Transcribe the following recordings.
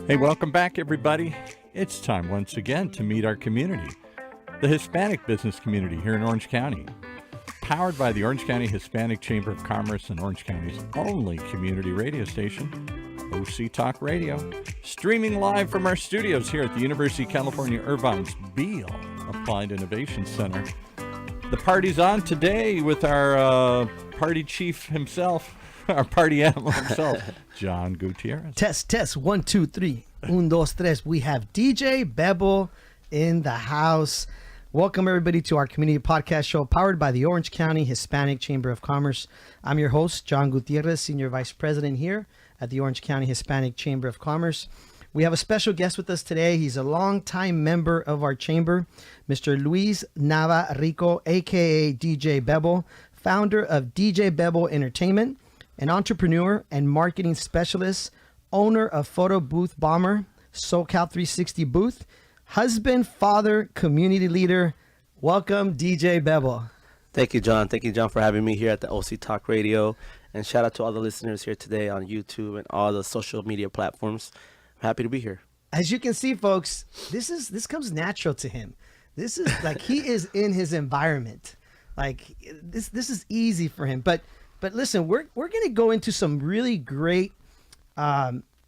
Hey, welcome back, everybody. It's time once again to meet our community, the Hispanic business community here in Orange County. Powered by the Orange County Hispanic Chamber of Commerce and Orange County's only community radio station, OC Talk Radio. Streaming live from our studios here at the University of California, Irvine's Beale Applied Innovation Center. The party's on today with our party chief himself, our party animal himself, John Gutierrez. Test, 1, 2, 3. 1, 2, 3. We have DJ BEBO in the house. Welcome, everybody, to our community podcast show powered by the Orange County Hispanic Chamber of Commerce. I'm your host, John Gutierrez, Senior Vice President here at the Orange County Hispanic Chamber of Commerce. We have a special guest with us today. He's a longtime member of our chamber, Mr. Luis Nava Rico, a.k.a. DJ BEBO, founder of DJ BEBO Entertainment, an entrepreneur and marketing specialist, owner of Photo Booth Bomber, SoCal 360 Booth, husband, father, community leader. Welcome, DJ BEBO. Thank you, John. Thank you, John, for having me here at the OC Talk Radio. And shout out to all the listeners here today on YouTube and all the social media platforms. I'm happy to be here. As you can see, folks, this comes natural to him. This is like he is in his environment. Like this is easy for him. But listen, we're going to go into some really great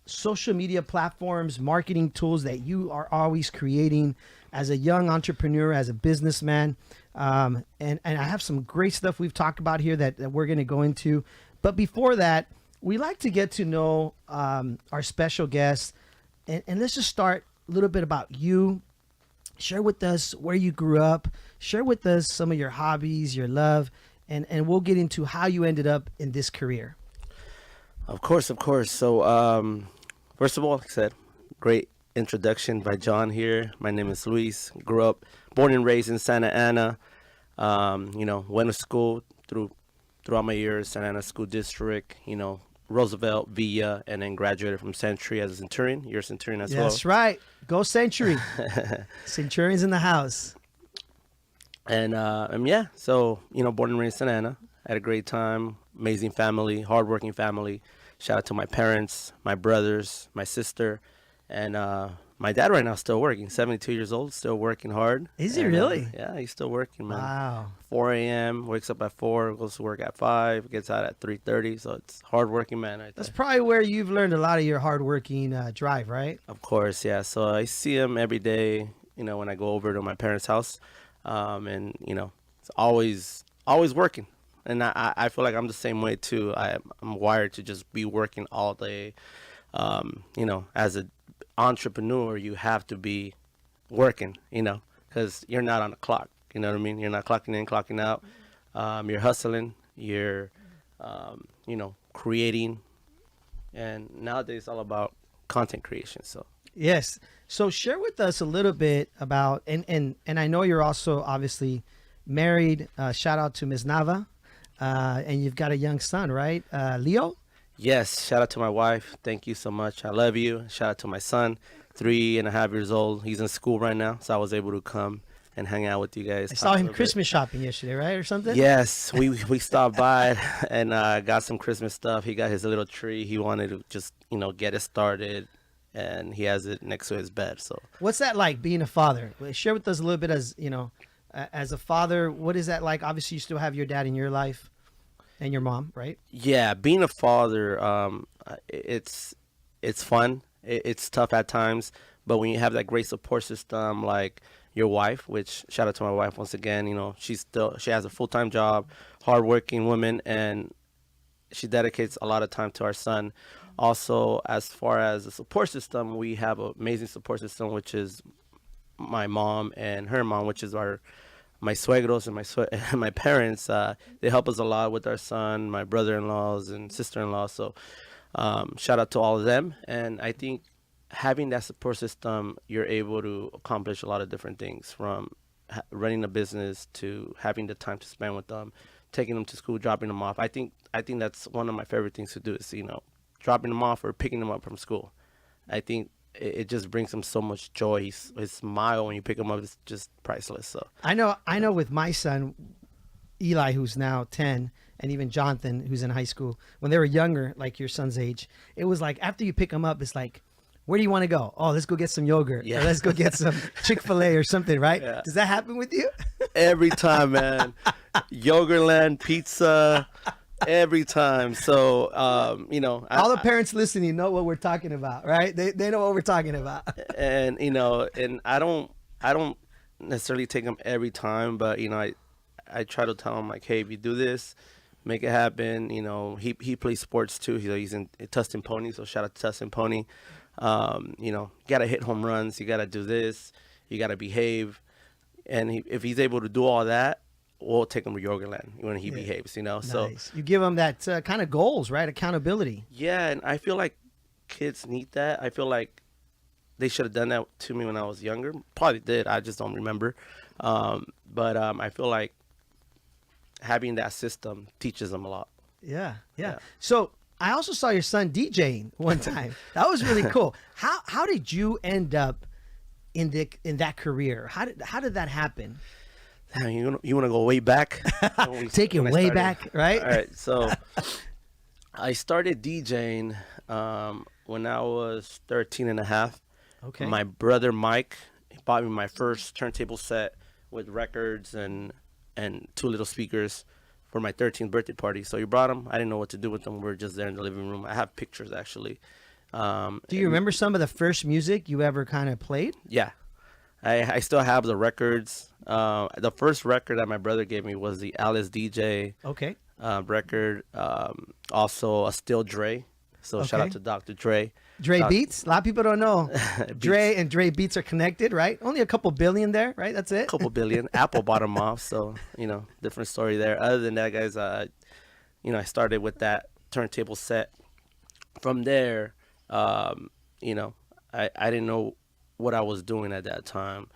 social media platforms, marketing tools that you are always creating as a young entrepreneur, as a businessman. And I have some great stuff we've talked about here that we're going to go into. But before that, we like to get to know our special guests. And let's just start a little bit about you. Share with us where you grew up. Share with us some of your hobbies, your love. And we'll get into how you ended up in this career. Of course. So, first of all, like I said, great introduction by John here. My name is Luis. Grew up, born and raised in Santa Ana. Went to school throughout my years, Santa Ana School District, Roosevelt, Villa, and then graduated from Century as a Centurion. You're a Centurion as well. That's right. Go Century. Centurion's in the house. And yeah, so, born and raised in Santa Ana. Had a great time, amazing family, hardworking family. Shout out to my parents, my brothers, my sister, and my dad right now still working, 72 years old, still working hard. Is he really? Yeah, he's still working, man. Wow. 4 a.m., wakes up at 4, goes to work at 5, gets out at 3:30, so it's hardworking, man. Right. That's probably where you've learned a lot of your hardworking drive, right? Of course, yeah. So I see him every day, when I go over to my parents' house, and, it's always working. And I feel like I'm the same way, too. I'm wired to just be working all day. As an entrepreneur, you have to be working, because you're not on the clock. You know what I mean? You're not clocking in, clocking out. You're hustling. You're, creating. And nowadays, it's all about content creation. So yes. So share with us a little bit about, and I know you're also obviously married. Shout out to Ms. Nava. And you've got a young son, right? Leo? Yes. Shout out to my wife. Thank you so much. I love you. Shout out to my son, 3.5 years old. He's in school right now, so I was able to come and hang out with you guys. I saw him Christmas shopping yesterday, right? Or something? Yes. We stopped by and got some Christmas stuff. He got his little tree. He wanted to just, get it started. And he has it next to his bed. So what's that like, being a father? Share with us a little bit as a father. What is that like? Obviously, you still have your dad in your life and your mom, right? Yeah, being a father, it's fun. It's tough at times. But when you have that great support system like your wife, which shout out to my wife once again, she has a full-time job, hardworking woman, and she dedicates a lot of time to our son. Also, as far as the support system, we have an amazing support system, which is my mom and her mom, which is my suegros and my parents. They help us a lot with our son, my brother-in-laws and sister-in-laws. So shout out to all of them. And I think having that support system, you're able to accomplish a lot of different things, from running a business to having the time to spend with them, taking them to school, dropping them off. I think that's one of my favorite things to do is, dropping them off or picking them up from school. I think it just brings him so much joy. His smile when you pick him up is just priceless. So I know with my son, Eli, who's now 10, and even Jonathan, who's in high school, when they were younger, like your son's age, it was like after you pick them up, it's like, Where do you want to go? Oh, let's go get some yogurt. Yeah. Or let's go get some Chick-fil-A or something, right? Yeah. Does that happen with you? Every time, man. Yogurtland, pizza, every time. So, All the parents listening know what we're talking about, right? They know what we're talking about. and and I don't necessarily take them every time, but I try to tell him like, hey, if you do this, make it happen. He plays sports too. He's in Tustin Pony, so shout out to Tustin Pony. Gotta hit home runs. You gotta do this. You gotta behave. And if he's able to do all that, we'll take him to Yogurtland when he behaves. So Nice. You give them that kind of goals, right? Accountability. yeah, and I feel like kids need that. I feel like they should have done that to me when I was younger. Probably did. I just don't remember. But I feel like having that system teaches them a lot. Yeah. Yeah. So I also saw your son DJing one time. That was really cool. How did you end up in that career? How did that happen? You want to go way back? Take it way back, right? All right. So I started DJing when I was 13 and a half. Okay. My brother Mike bought me my first turntable set with records and two little speakers for my 13th birthday party. So he brought them. I didn't know what to do with them. We were just there in the living room. I have pictures actually. Do you remember some of the first music you ever kind of played? Yeah. I still have the records. The first record that my brother gave me was the Alice DJ Okay. record. Also a Still Dre. So shout Okay. out to Dr. Dre. Dre Beats. A lot of people don't know. Beats. Dre and Dre Beats are connected, right? Only a couple billion there, right? That's it. Couple billion. Apple bought them off, so different story there. Other than that, guys, I started with that turntable set. From there, I didn't know what I was doing at that time.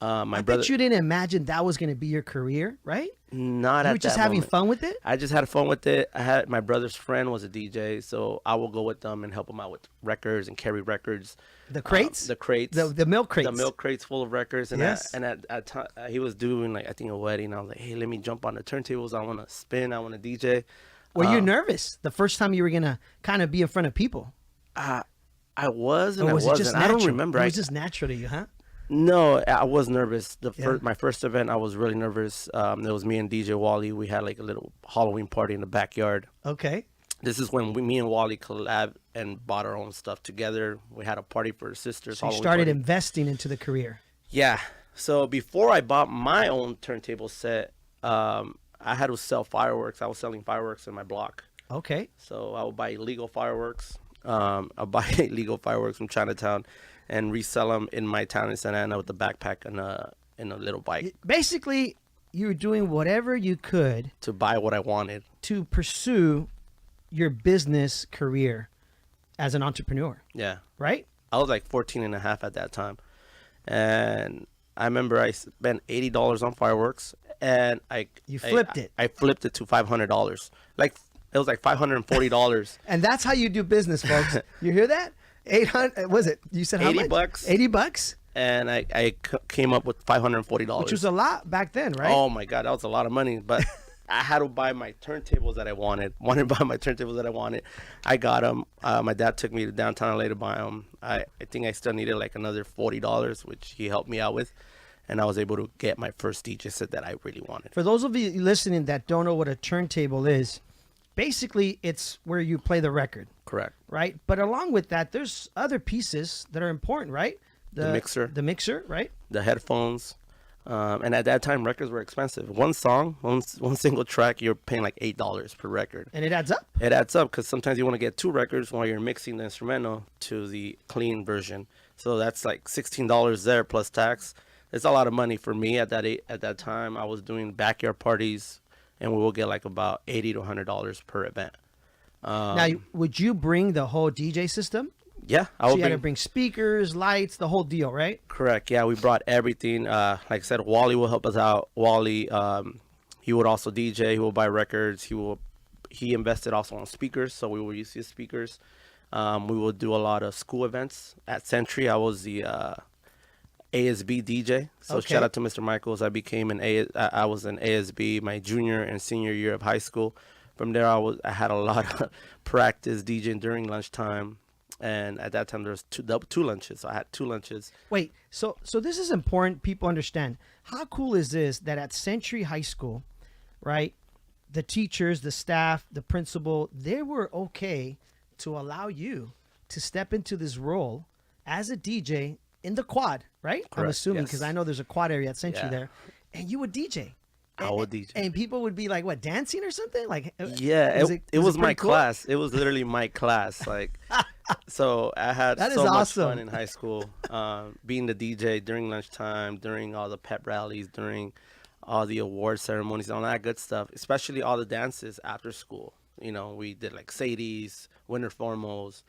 My I brother, bet you didn't imagine that was going to be your career, right? not You at were just that having moment. fun with it. I just had fun with it. I had my brother's friend was a DJ, so I will go with them and help them out with records and carry records. The crates, The crates. the milk crates. The milk crates full of records. And Yes. at time, he was doing I think a wedding. I was like, hey, let me jump on the turntables. I want to spin. I want to DJ. Were you nervous the first time you were going to kind of be in front of people? I was and Or I was it wasn't. just I natural? don't remember. It was just natural to you, huh? No, I was nervous. Yeah. My first event, I was really nervous. It was me and DJ Wally. We had like a little Halloween party in the backyard. Okay. This is when me and Wally collabed and bought our own stuff together. We had a party for her sisters. So you Halloween started party. investing into the career. Yeah. So before I bought my own turntable set, I had to sell fireworks. I was selling fireworks in my block. Okay. So I would buy illegal fireworks. I'll buy illegal fireworks from Chinatown and resell them in my town in Santa Ana with a backpack and a little bike Basically, you were doing whatever you could to buy what I wanted. to pursue your business career as an entrepreneur, Yeah. right? I was like 14 and a half at that time. And I remember I spent $80 on fireworks and You flipped it. I flipped it to $500. Like it was like $540. And that's how you do business, folks. You hear that? 800, was it? You said how 80 much? bucks. 80 bucks? And I came up with $540. Which was a lot back then, right? Oh my God, that was a lot of money. But I had to buy my turntables that I wanted. Wanted to buy my turntables that I wanted. I got them. My dad took me to downtown LA to buy them. I think I still needed like another $40, which he helped me out with. And I was able to get my first DJ set that I really wanted. For those of you listening that don't know what a turntable is, basically it's where you play the record, Correct. right? But along with that, there's other pieces that are important, right? The mixer. The mixer, right? The headphones. And at that time, records were expensive. One song, one single track, you're paying like $8 per record. And it adds up. It adds up because sometimes you want to get two records while you're mixing the instrumental to the clean version. So that's like $16 there plus tax. It's a lot of money for me at that time. I was doing backyard parties, and we will get like about $80 to $100 per event. Now, would you bring the whole DJ system? Yeah, I So would you had to bring speakers, lights, the whole deal, right? Correct. Yeah, we brought everything. Like I said, Wally will help us out. Wally, he would also DJ. He will buy records. He invested also on speakers, so we will use his speakers. We will do a lot of school events at Century. I was the ASB DJ. So Okay. shout out to Mr. Michaels. I was an ASB my junior and senior year of high school. From there, I had a lot of practice DJing during lunchtime. And at that time, there was two lunches. So I had two lunches. Wait, so this is important. People understand. How cool is this that at Century High School, right? The teachers, the staff, the principal, they were okay to allow you to step into this role as a DJ in the quad, right? I'm Correct, assuming, yes. because I know there's a quad area at Century Yeah. there, and you would DJ. I would DJ. And people would be like, what, dancing or something? Like, Yeah, it was my pretty cool? class. It was literally my class. Like, so I had That is so much awesome. fun in high school, being the DJ during lunchtime, during all the pep rallies, during all the award ceremonies, all that good stuff. Especially all the dances after school. You know, we did like Sadie's, winter formals,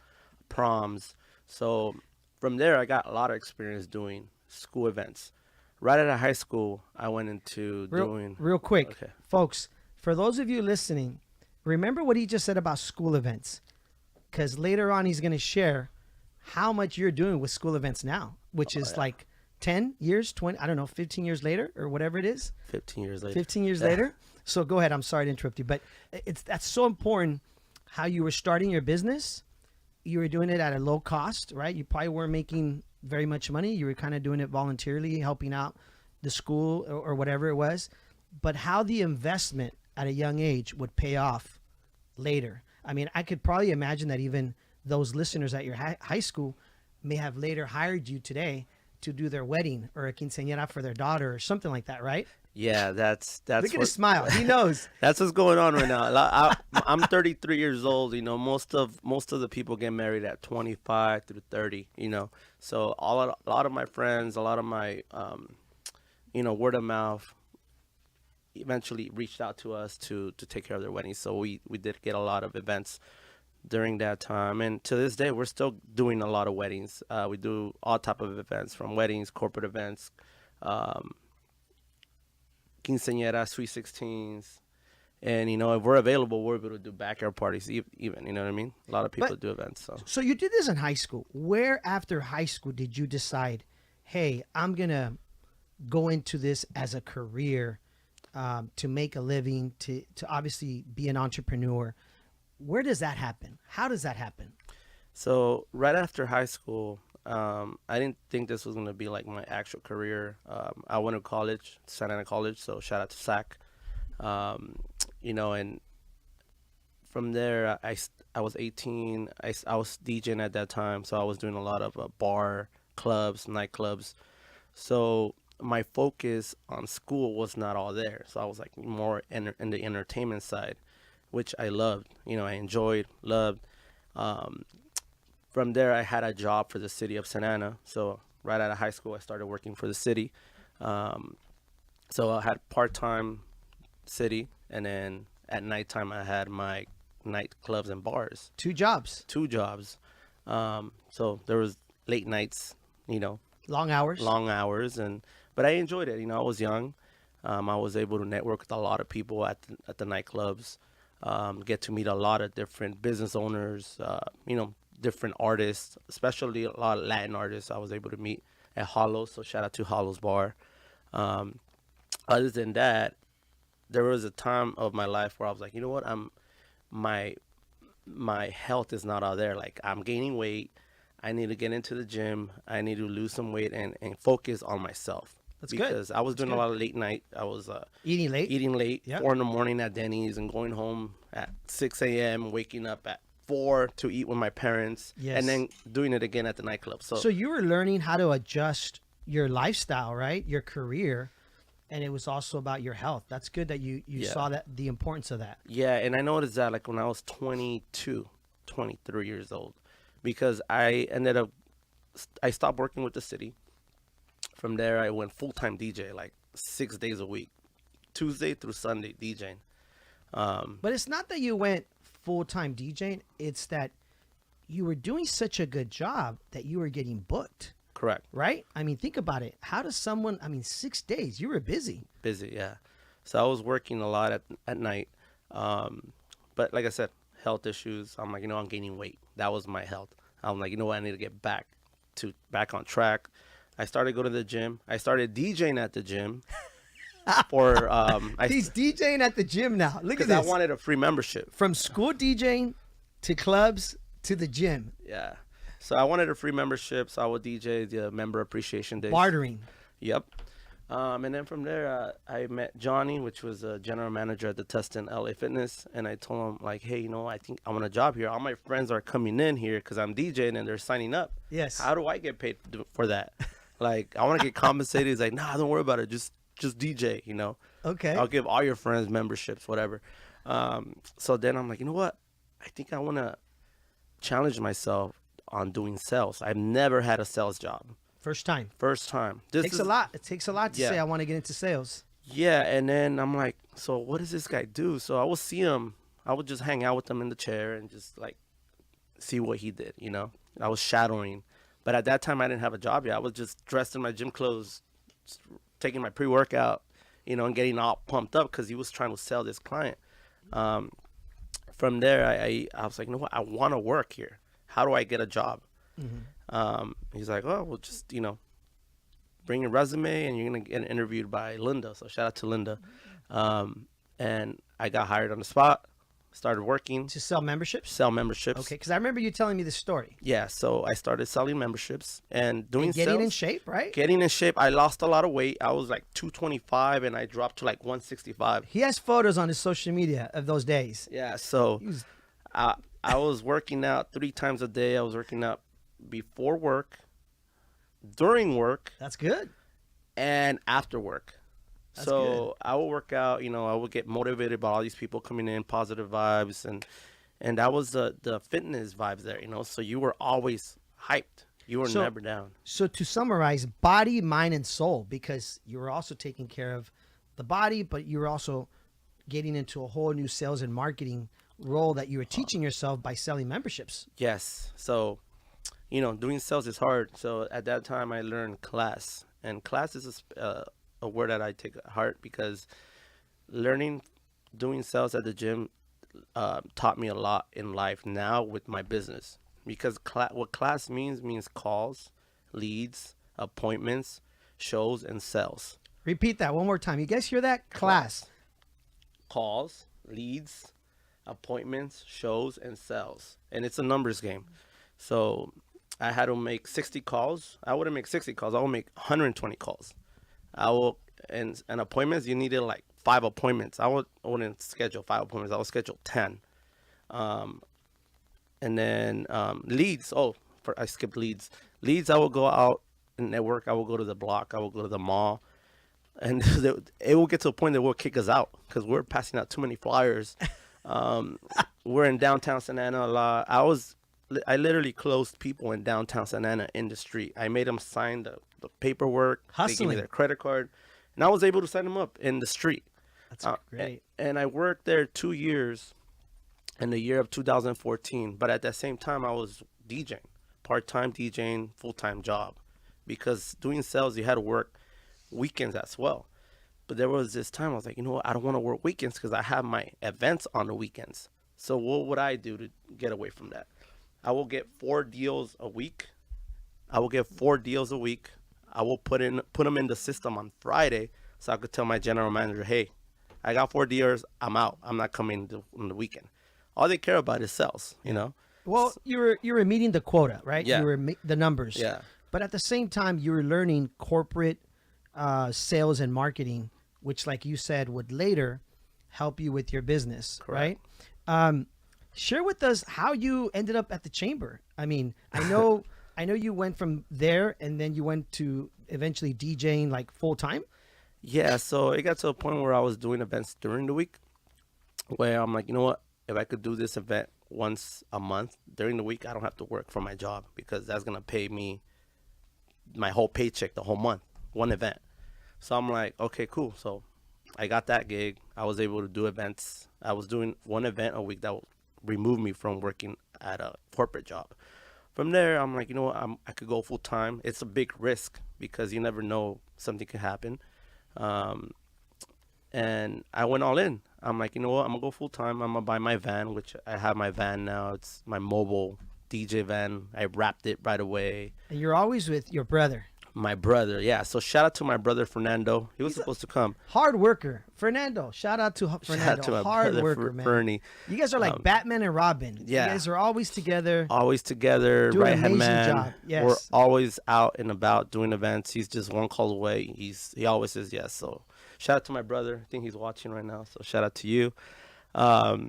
proms. So from there, I got a lot of experience doing school events. Right out of high school, I went into doing. Real quick, Okay. folks, for those of you listening, remember what he just said about school events, because later on he's going to share how much you're doing with school events now, which is like 10 years, 20, I don't know, 15 years later or whatever it is. 15 years later. 15 years later. So go ahead. I'm sorry to interrupt you, but that's so important how you were starting your business. You were doing it at a low cost, right? You probably weren't making very much money. You were kind of doing it voluntarily, helping out the school or whatever it was. But how the investment at a young age would pay off later. I mean, I could probably imagine that even those listeners at your high school may have later hired you today to do their wedding or a quinceañera for their daughter or something like that, right? Yeah, that's Look at what, his smile. He knows. that's what's going on right now. I'm 33 years old. You know, most of the people get married at 25 through 30. You know, so a lot of my friends, a lot of my, word of mouth, eventually reached out to us to take care of their weddings. So we did get a lot of events during that time, and to this day, we're still doing a lot of weddings. We do all type of events, from weddings, corporate events. Quinceañeras, sweet 16s, and if we're available, we're able to do backyard parties even, you know what I mean? A lot of people do events. So you did this in high school. Where after high school did you decide, hey, I'm gonna go into this as a career, to make a living, to obviously be an entrepreneur? Where does that happen? How does that happen? So right after high school, I didn't think this was going to be like my actual career. I went to college, Santa Ana College, so shout out to SAC. And from there, I was 18. I was DJing at that time, so I was doing a lot of bar clubs, nightclubs. So my focus on school was not all there. So I was like more in the entertainment side, which I loved. I enjoyed, loved. From there, I had a job for the city of Santa Ana. So right out of high school, I started working for the city. So I had part-time city, and then at nighttime, I had my nightclubs and bars. Two jobs. So there was late nights, Long hours. But I enjoyed it. I was young. I was able to network with a lot of people at the nightclubs, get to meet a lot of different business owners, different artists, especially a lot of Latin artists I was able to meet at Hollows. So shout out to Hollows Bar. Other than that, there was a time of my life where I was like, you know what, my health is not out there. Like, I'm gaining weight. I need to get into the gym. I need to lose some weight and focus on myself. That's good. Because I was doing a lot of late night. I was Eating late. Yep. 4 a.m. at Denny's, and going home at 6 a.m., waking up at 4 to eat with my parents, Yes. and then doing it again at the nightclub. So you were learning how to adjust your lifestyle, right? Your career. And it was also about your health. That's good that you saw the importance of that. yeah, and I noticed that like when I was 22, 23 years old, because I stopped working with the city. From there, I went full-time DJ, like 6 days a week, Tuesday through Sunday DJing. But it's not that you went full-time DJing. It's that you were doing such a good job that you were getting booked. Correct. Right? I mean, think about it. How does someone, 6 days, you were busy. Busy, yeah. So I was working a lot at night. But like I said, health issues. I'm like, I'm gaining weight. That was my health. I'm like, what, I need to get back on track. I started going to the gym. I started DJing at the gym. He's DJing at the gym now. Look at because I this. wanted a free membership. From school DJing to clubs to the gym. Yeah. So I wanted a free membership, so I would DJ the member appreciation days. Bartering. Yep. And then from there, I met Johnny, which was a general manager at the Tustin LA Fitness, and I told him like, hey, I think I want a job here. All my friends are coming in here because I'm DJing and they're signing up. Yes. How do I get paid for that? Like, I want to get compensated. He's like, nah, don't worry about it. Just DJ. Okay. I'll give all your friends memberships, whatever. So then I'm like, you know what? I think I want to challenge myself on doing sales. I've never had a sales job. First time. First time. It takes a lot. It takes a lot to Yeah. say I want to get into sales. Yeah, and then I'm like, so what does this guy do? So I would see him. I would just hang out with him in the chair and just like see what he did. I was shadowing, but at that time I didn't have a job yet. I was just dressed in my gym clothes, just taking my pre-workout, and getting all pumped up because he was trying to sell this client. From there, I was like, you know what? I want to work here. How do I get a job? He's like, oh, well, just, bring your resume and you're going to get interviewed by Linda. So shout out to Linda. And I got hired on the spot, started working. To sell memberships? Sell memberships. Okay, because I remember you telling me this story. Yeah, so I started selling memberships and doing And getting sales. in shape, right? Getting in shape. I lost a lot of weight. I was like 225 and I dropped to like 165. He has photos on his social media of those days. Yeah, so He was, I was working out 3 times a day. I was working out before work, during work, that's good. and after work. That's So good. I would work out, I would get motivated by all these people coming in, positive vibes, and that was the fitness vibes there, So you were always hyped. You were So- never down. So to summarize, body, mind, and soul, because you were also taking care of the body, but you were also getting into a whole new sales and marketing role that you were teaching yourself by selling memberships. Yes. So, doing sales is hard. So at that time, I learned class, and class is a word that I take at heart because doing sales at the gym taught me a lot in life now with my business. Because what class means calls, leads, appointments, shows, and sales. Repeat that one more time. You guys hear that? Class. Calls, leads, appointments, shows, and sales. And it's a numbers game. So I had to make 60 calls. I wouldn't make 60 calls. I would make 120 calls. And appointments, you needed like 5 appointments. I wouldn't schedule 5 appointments. I would schedule 10. And then leads. I skipped leads. Leads, I would go out and network. I would go to the block. I would go to the mall. And it will get to a point that will kick us out because we're passing out too many flyers. We're in downtown Santa Ana a lot. I literally closed people in downtown Santa Ana in the street. I made them sign the paperwork. They gave Hustling. me their credit card. And I was able to sign them up in the street. That's great. And I worked there 2 years in the year of 2014. But at that same time, I was DJing, part-time DJing, full-time job. Because doing sales, you had to work weekends as well. But there was this time I was like, what? I don't want to work weekends because I have my events on the weekends. So what would I do to get away from that? I will get 4 deals a week. I will put them in the system on Friday so I could tell my general manager, hey, I got 4 deals. I'm out. I'm not coming on the weekend. All they care about is sales, Well, you were meeting the quota, right? Yeah. You were the numbers. Yeah. But at the same time, you were learning corporate sales and marketing, which, like you said, would later help you with your business, Correct. right? Share with us how you ended up at the chamber. I mean, I know you went from there and then you went to eventually DJing like full time. Yeah, so it got to a point where I was doing events during the week where I'm like, you know what? If I could do this event once a month during the week, I don't have to work for my job because that's going to pay me my whole paycheck the whole month, one event. So I'm like, okay, cool. So I got that gig. I was able to do events. I was doing one event a week that would remove me from working at a corporate job. From there, I'm like, you know what? I could go full time. It's a big risk because you never know, something could happen. And I went all in. I'm like, you know what? I'm gonna go full time. I'm gonna buy my van, which I have my van now. It's my mobile DJ van. I wrapped it right away. And you're always with your brother. My brother, yeah. So shout out to my brother Fernando. He was supposed to come. Hard worker, Fernando. Shout out to Shout Fernando. out to my Hard brother worker, man. Fernie. You guys are like Batman and Robin. yeah. You guys are always together. Always together, Do an right hand amazing man. job. Yes. We're always out and about doing events. He's just one call away. He always says yes. So shout out to my brother. I think he's watching right now. So shout out to you. But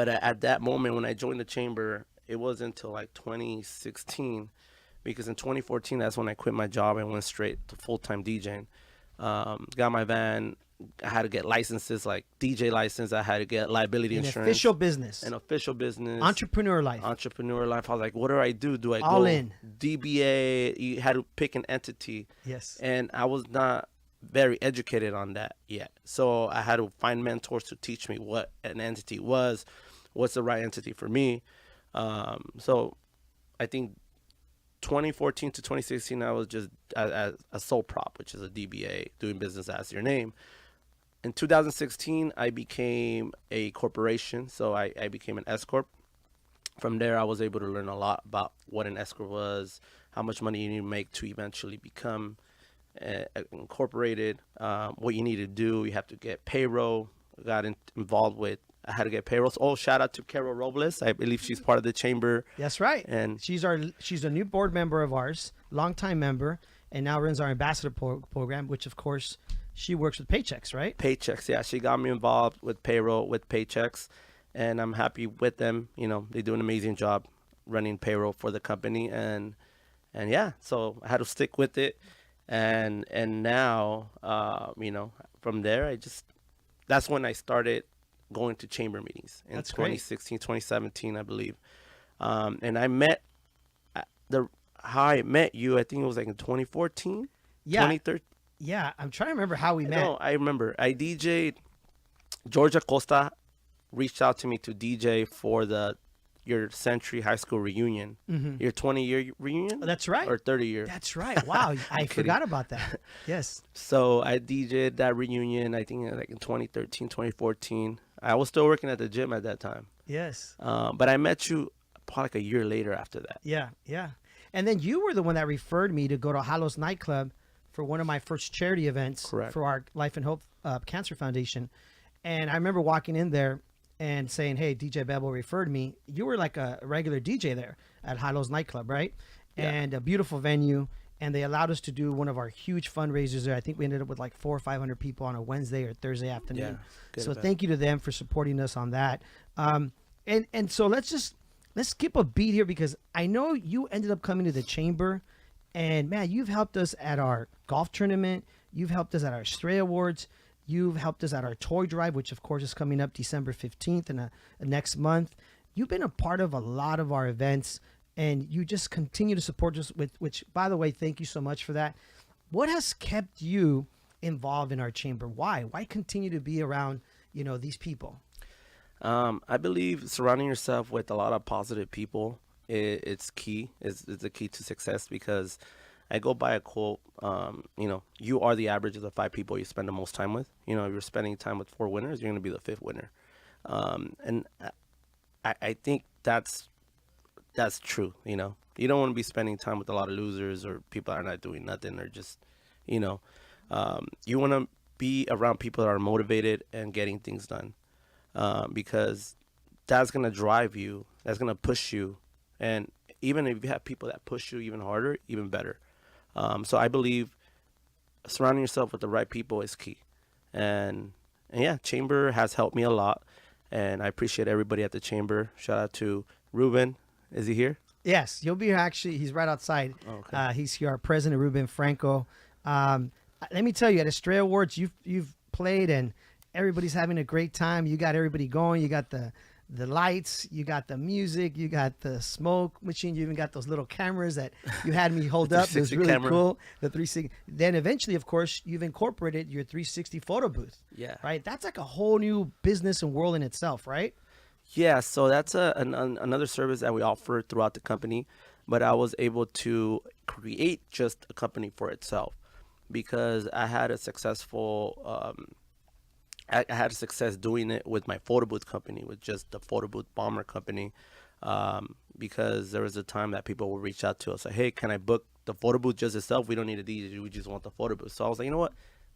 at that moment when I joined the chamber, it wasn't until like 2016, because in 2014 that's when I quit my job and went straight to full-time DJing. Got my van. I had to get licenses, like DJ license. I had to get liability An insurance. official business. An official business. Entrepreneur life. Entrepreneur life. I was like, what do I do? Do I All go in. DBA? You had to pick an entity. Yes. And I was not very educated on that yet. So I had to find mentors to teach me what an entity was, what's the right entity for me. So I think 2014 to 2016, I was just as a sole prop, which is a DBA, doing business as your name. In 2016, I became a corporation, so I became an S corp. From there, I was able to learn a lot about what an S corp was, how much money you need to make to eventually become incorporated, what you need to do. You have to get payroll. Involved with. I had to get payrolls. Oh, shout out to Carol Robles. I believe she's part of the chamber. That's right. And she's a new board member of ours, longtime member, and now runs our ambassador program, which of course she works with Paychecks, right? Paychecks, yeah. She got me involved with payroll, with Paychecks, and I'm happy with them. You know, they do an amazing job running payroll for the company, and yeah, so I had to stick with it, and now, you know, from there, that's when I started going to chamber meetings in 2016, 2017, I believe. And I met how I met you, I think it was like in 2014, yeah. 2013. Yeah, I'm trying to remember how we met. No, I remember. I DJ'd. Georgia Costa reached out to me to DJ for your Century High School reunion, your 20-year reunion. Oh, that's right. Or 30-year. That's right. Wow, I forgot about that. Yes. So I DJ'd that reunion, I think like in 2013, 2014. I was still working at the gym at that time. Yes. But I met you probably like a year later after that. Yeah, yeah. And then you were the one that referred me to go to Halos nightclub for one of my first charity events. Correct. For our Life and Hope Cancer Foundation. And I remember walking in there and saying, hey, DJ BEBO referred me. You were like a regular DJ there at Halos nightclub, right? Yeah. And a beautiful venue. And they allowed us to do one of our huge fundraisers there. I think we ended up with like 400 or 500 people on a Wednesday or Thursday afternoon. Yeah, so event. thank you to them for supporting us on that. And so let's skip a beat here, because I know you ended up coming to the chamber, and man, you've helped us at our golf tournament. You've helped us at our Stray Awards. You've helped us at our toy drive, which of course is coming up December 15th and next month. You've been a part of a lot of our events, and you just continue to support us with, which, by the way, thank you so much for that. What has kept you involved in our chamber? Why continue to be around, these people? I believe surrounding yourself with a lot of positive people, it's key. It's the key to success, because I go by a quote, you are the average of the 5 people you spend the most time with. If you're spending time with 4 winners, you're going to be the 5th winner. And I think that's true. You don't want to be spending time with a lot of losers or people that are not doing nothing, or just, you want to be around people that are motivated and getting things done, because that's going to drive you. That's going to push you. And even if you have people that push you even harder, even better. So I believe surrounding yourself with the right people is key. And yeah, chamber has helped me a lot. And I appreciate everybody at the chamber. Shout out to Ruben. Is he here? Yes, you'll be here. Actually, he's right outside. Okay. He's here, our president, Ruben Franco. Let me tell you, at Stray Awards, you've played, and everybody's having a great time. You got everybody going. You got the lights, you got the music, you got the smoke machine, you even got those little cameras that you had me hold up. It was really camera. cool. The 360. Then eventually, of course, you've incorporated your 360 photo booth. Yeah. Right? That's like a whole new business and world in itself, right? Yeah, so that's another service that we offer throughout the company, but I was able to create just a company for itself, because I had a successful I had success doing it with my photo booth company, with just the photo booth bomber company. because there was a time that people would reach out to us like, hey, can I book the photo booth just itself? We don't need a DJ. We just want the photo booth. So I was like, you know what?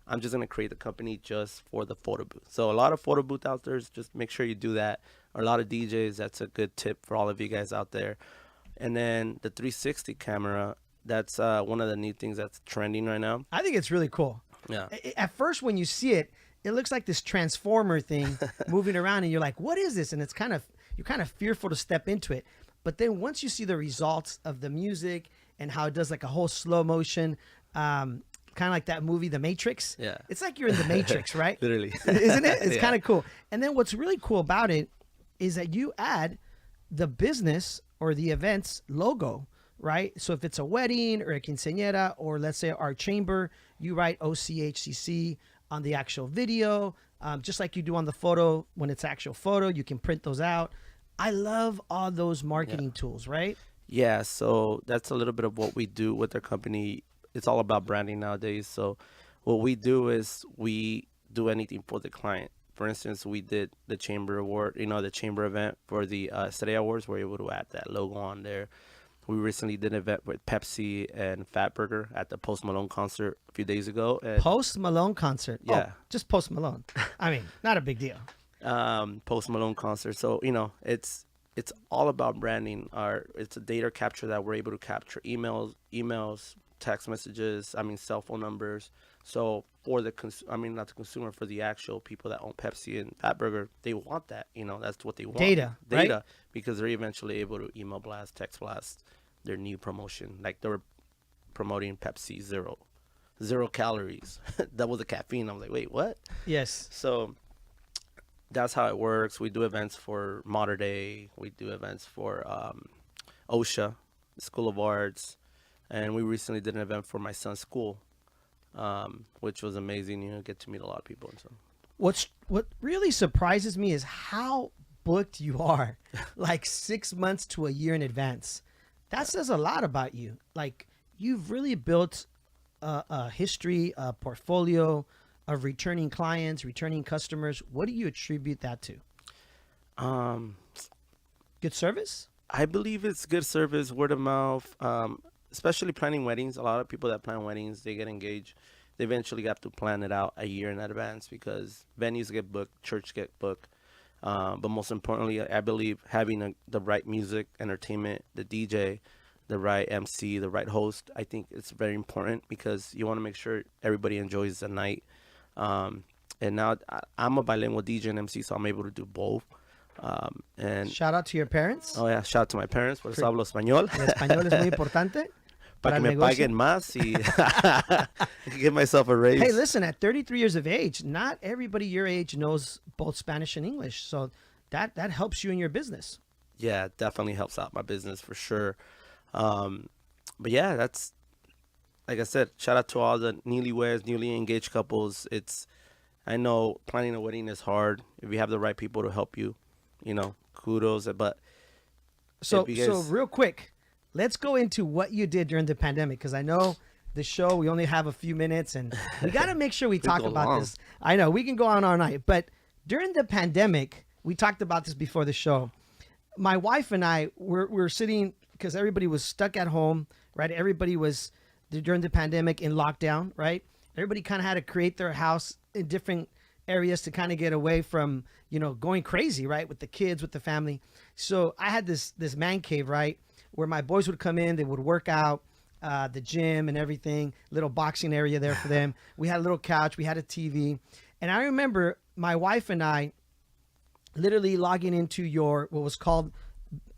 I'm just going to create the company just for the photo booth. So a lot of photo booth out there, just make sure you do that. Or a lot of DJs, that's a good tip for all of you guys out there. And then the 360 camera, that's one of the new things that's trending right now. I think it's really cool. Yeah. At first, when you see it, it looks like this transformer thing moving around, and you're like, "What is this?" And you're kind of fearful to step into it. But then once you see the results of the music and how it does like a whole slow motion, kind of like that movie, The Matrix. Yeah. It's like you're in The Matrix, right? Literally. Isn't it? It's Yeah. kind of cool. And then what's really cool about it is that you add the business or the event's logo, right? So if it's a wedding or a quinceañera, or let's say our chamber, you write OCHCC on the actual video, just like you do on the photo. When it's actual photo, you can print those out. I love all those marketing tools, right? Yeah, so that's a little bit of what we do with our company. It's all about branding nowadays. So what we do is we do anything for the client. For instance, we did the Chamber Award, the Chamber event for the Estrella Awards. We're able to add that logo on there. We recently did an event with Pepsi and Fatburger at the Post Malone concert a few days ago. And Post Malone concert. Yeah. Oh, just Post Malone. I mean, not a big deal. Post Malone concert. So, it's all about branding. It's a data capture that we're able to capture emails, text messages, cell phone numbers. So for the not the consumer, for the actual people that own Pepsi and Fatburger, they want that. That's what they want. Data, right? Because they're eventually able to email blast, text blast their new promotion. Like they were promoting Pepsi zero calories, double the caffeine. I'm like, wait, what? Yes. So that's how it works. We do events for Modern Day. We do events for OSHA, School of Arts, and we recently did an event for my son's school, which was amazing. Get to meet a lot of people and so. What really surprises me is how booked you are, like 6 months to a year in advance. That says a lot about you. Like you've really built a history, a portfolio of returning clients, returning customers. What do you attribute that to? Good service? I believe it's good service, word of mouth, especially planning weddings. A lot of people that plan weddings, they get engaged. They eventually have to plan it out a year in advance because venues get booked, church get booked. But most importantly, I believe having the right music, entertainment, the DJ, the right MC, the right host, I think it's very important because you want to make sure everybody enjoys the night. And now I'm a bilingual DJ and MC, so I'm able to do both. And shout out to your parents. Oh yeah, shout out to my parents. Por eso hablo español. El español es muy importante. Para que me paguen más y give myself a raise. Hey, listen, at 33 years of age, not everybody your age knows both Spanish and English. So that helps you in your business. Yeah, it definitely helps out my business for sure. But yeah, that's, like I said, shout out to all the newlyweds, newly engaged couples. I know planning a wedding is hard. If you have the right people to help you, kudos. But so real quick, let's go into what you did during the pandemic, because I know the show, we only have a few minutes and we got to make sure we talk about this. I know we can go on all night, but during the pandemic, we talked about this before the show. My wife and I were sitting because everybody was stuck at home, right? Everybody was during the pandemic in lockdown, right? Everybody kind of had to create their house in different areas to kind of get away from, going crazy, right? With the kids, with the family. So I had this man cave, right? Where my boys would come in, they would work out, the gym and everything, little boxing area there for them. We had a little couch, we had a TV. And I remember my wife and I literally logging into what was called,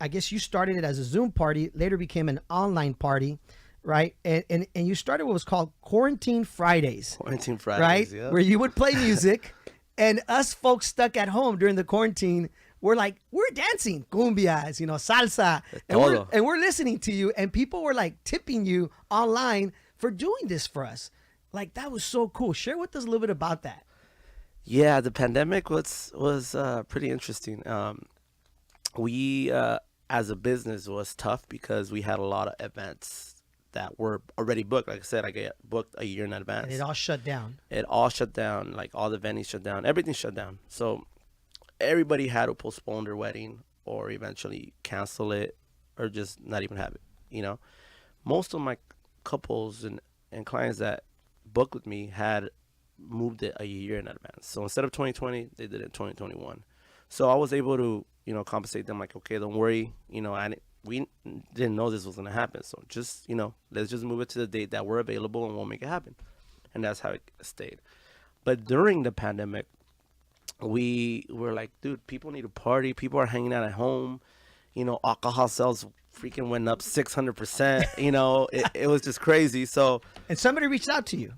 I guess you started it as a Zoom party, later became an online party, right? And you started what was called Quarantine Fridays. Quarantine Fridays, right? Yeah. Where you would play music and us folks stuck at home during the quarantine, we're dancing cumbias, salsa, and we're listening to you, and people were like tipping you online for doing this for us. Like, that was so cool. Share with us a little bit about that. Yeah, the pandemic was pretty interesting. We as a business was tough because we had a lot of events that were already booked. Like I said, I get booked a year in advance. And it all shut down. Like all the venues shut down. Everything shut down. So everybody had to postpone their wedding or eventually cancel it or just not even have it. You know, most of my couples and clients that booked with me had moved it a year in advance. So instead of 2020, they did it in 2021. So I was able to, compensate them like, okay, don't worry, we didn't know this was gonna happen. So just, let's just move it to the date that we're available and we'll make it happen. And that's how it stayed. But during the pandemic, we were like, dude, people need to party. People are hanging out at home. Alcohol sales freaking went up 600%. It was just crazy. So, And somebody reached out to you,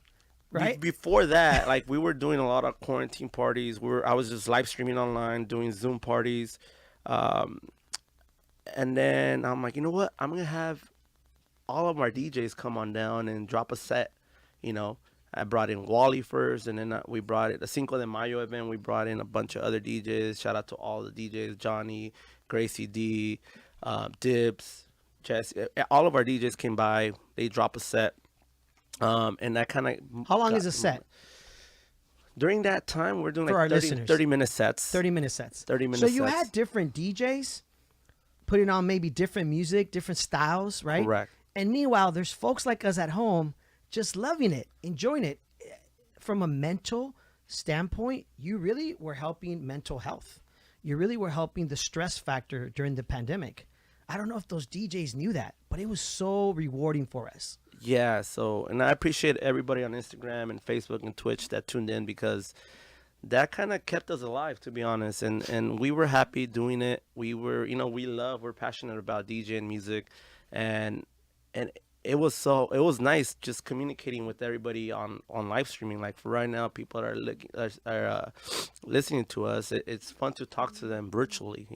right? Before that, like we were doing a lot of quarantine parties. I was just live streaming online, doing Zoom parties. And then I'm like, you know what? I'm going to have all of our DJs come on down and drop a set. I brought in Wally first, and then we brought it, the Cinco de Mayo event, we brought in a bunch of other DJs. Shout out to all the DJs, Johnny, Gracie D, Dibs, Jesse. All of our DJs came by. They drop a set. And that kind of... How long is a set? During that time, we're doing For our like listeners. 30-minute sets. 30-minute sets. 30-minute So you sets. had different DJs putting on maybe different music, different styles, right? Correct. And meanwhile, there's folks like us at home just loving it, enjoying it. From a mental standpoint, you really were helping mental health. You really were helping the stress factor during the pandemic. I don't know if those DJs knew that, but it was so rewarding for us. Yeah, so, and I appreciate everybody on Instagram and Facebook and Twitch that tuned in, because that kind of kept us alive, to be honest. And we were happy doing it. We were, we're passionate about DJing music, and it was nice just communicating with everybody on live streaming. Like for right now, people are listening to us. It's fun to talk to them virtually,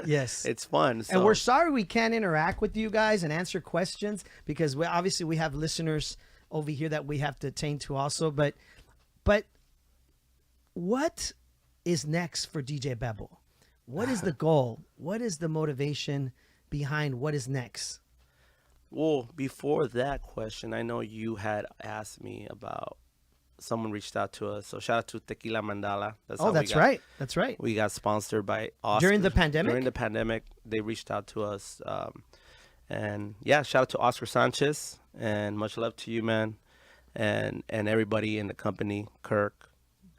Yes. It's fun. So. And we're sorry we can't interact with you guys and answer questions, because we have listeners over here that we have to attain to also. But what is next for DJ BEBO? What is the goal? What is the motivation behind what is next? Well, before that question, I know you had asked me about, someone reached out to us. So shout out to Tequila Mandala. That's right. That's right. We got sponsored by Oscar. During the pandemic? During the pandemic, they reached out to us. And yeah, shout out to Oscar Sanchez, and much love to you, man. And everybody in the company, Kirk,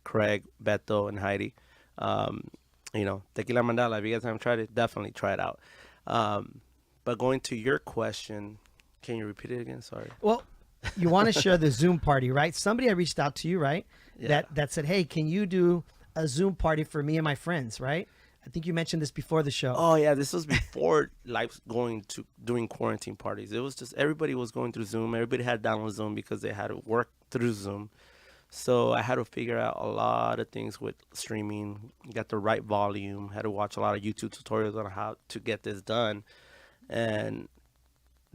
Craig, Beto, and Heidi. Tequila Mandala, if you guys haven't tried it, definitely try it out. But going to your question, can you repeat it again? Sorry. Well, you want to share the Zoom party, right? Somebody had reached out to you, right? Yeah. That said, hey, can you do a Zoom party for me and my friends, right? I think you mentioned this before the show. Oh, yeah. This was before doing quarantine parties. It was just everybody was going through Zoom. Everybody had to download Zoom because they had to work through Zoom. So I had to figure out a lot of things with streaming, get the right volume, had to watch a lot of YouTube tutorials on how to get this done. And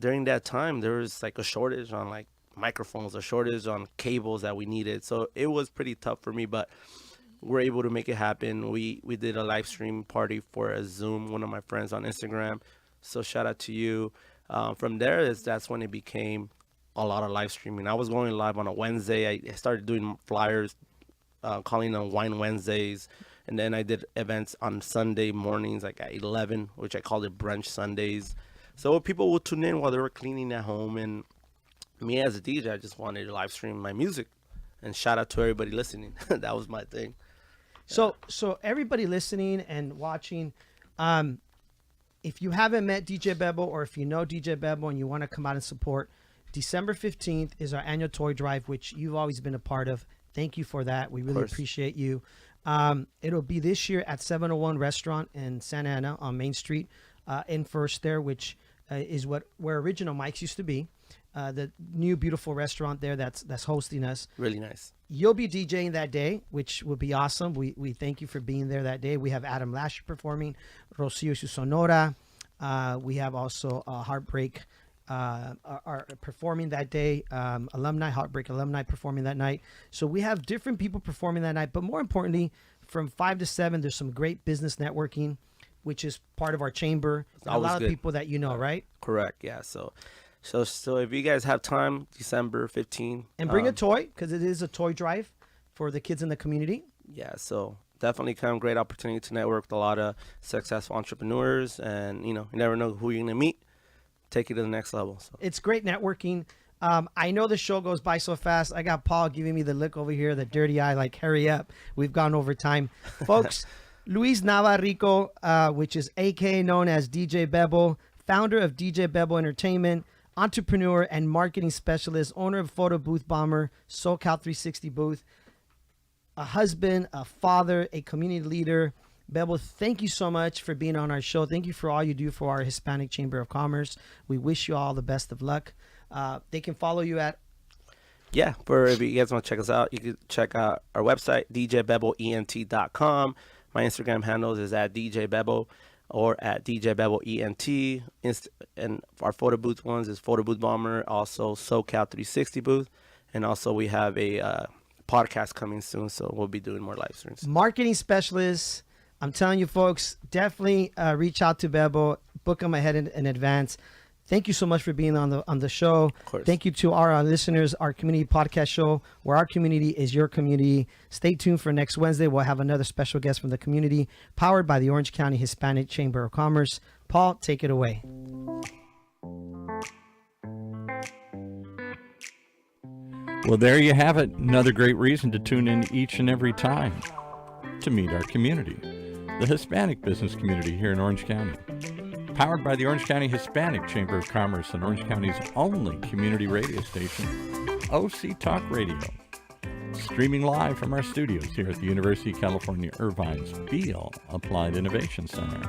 during that time, there was like a shortage on like microphones, a shortage on cables that we needed. So it was pretty tough for me, but we're able to make it happen. We did a live stream party for a Zoom, one of my friends on Instagram. So shout out to you. From there, that's when it became a lot of live streaming. I was going live on a Wednesday. I started doing flyers, calling them Wine Wednesdays. And then I did events on Sunday mornings, like at 11, which I called it Brunch Sundays. So people would tune in while they were cleaning at home. And me as a DJ, I just wanted to live stream my music. And shout out to everybody listening. That was my thing. So everybody listening and watching, if you haven't met DJ BEBO, or if you know DJ BEBO and you want to come out and support, December 15th is our annual toy drive, which you've always been a part of. Thank you for that. We really appreciate you. It'll be this year at 701 Restaurant in Santa Ana on Main Street, in First there, which is where Original Mike's used to be. The new beautiful restaurant there that's hosting us. Really nice. You'll be DJing that day, which will be awesome. We thank you for being there that day. We have Adam Lasher performing, Rocio Su Sonora. We have also Heartbreak are performing that day. Heartbreak alumni performing that night. So we have different people performing that night. But more importantly, from 5 to 7, there's some great business networking, which is part of our chamber. A lot of people that you know, right? Correct. Yeah. So if you guys have time, December 15th. And bring a toy, because it is a toy drive for the kids in the community. Yeah. So definitely come. Great opportunity to network with a lot of successful entrepreneurs. And, you never know who you're going to meet. take it to the next level. So. It's great networking. I know the show goes by so fast. I got Paul giving me the look over here, the dirty eye, like, hurry up. We've gone over time. Folks, Luis Nava Rico, which is aka known as DJ BEBO, founder of DJ BEBO Entertainment, entrepreneur and marketing specialist, owner of Photo Booth Bomber, SoCal 360 Booth, a husband, a father, a community leader. BEBO, thank you so much for being on our show. Thank you for all you do for our Hispanic Chamber of Commerce. We wish you all the best of luck. They can follow you at... Yeah, for if you guys want to check us out, you can check out our website, djbeboent.com. My Instagram handles is at djbebo or at djbeboent. And our photo booth ones is Photo Booth Bomber, also SoCal 360 Booth. And also we have a podcast coming soon, so we'll be doing more live streams. Marketing specialists. I'm telling you, folks, definitely reach out to BEBO, book them ahead in advance. Thank you so much for being on the show. Of course. Thank you to our listeners, our community podcast show, where our community is your community. Stay tuned for next Wednesday. We'll have another special guest from the community, powered by the Orange County Hispanic Chamber of Commerce. Paul, take it away. Well, there you have it. Another great reason to tune in each and every time to meet our community, the Hispanic business community here in Orange County. Powered by the Orange County Hispanic Chamber of Commerce and Orange County's only community radio station, OC Talk Radio. Streaming live from our studios here at the University of California, Irvine's Beale Applied Innovation Center.